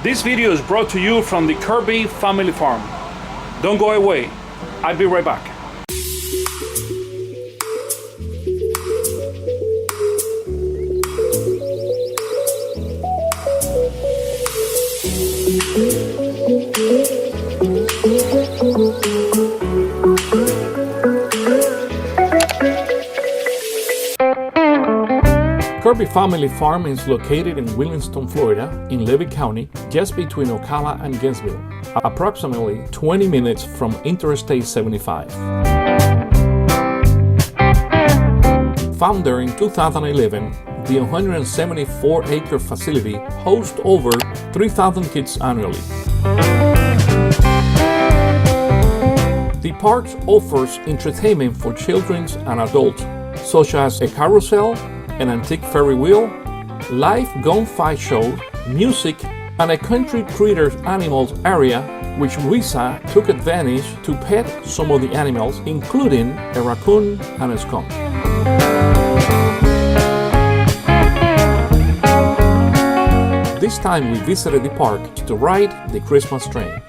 This video is brought to you from the Kirby family farm. Don't go away. I'll be right back. Kirby Family Farm is located in Williston, Florida, in Levy County, just between Ocala and Gainesville, approximately 20 minutes from Interstate 75. Founded in 2011, the 174-acre facility hosts over 3,000 kids annually. The park offers entertainment for children and adults, such as a carousel, an antique Ferry wheel, live gunfight show, music, and a country critters animals area, which Luisa took advantage to pet some of the animals, including a raccoon and a skunk. This time we visited the park to ride the Christmas train.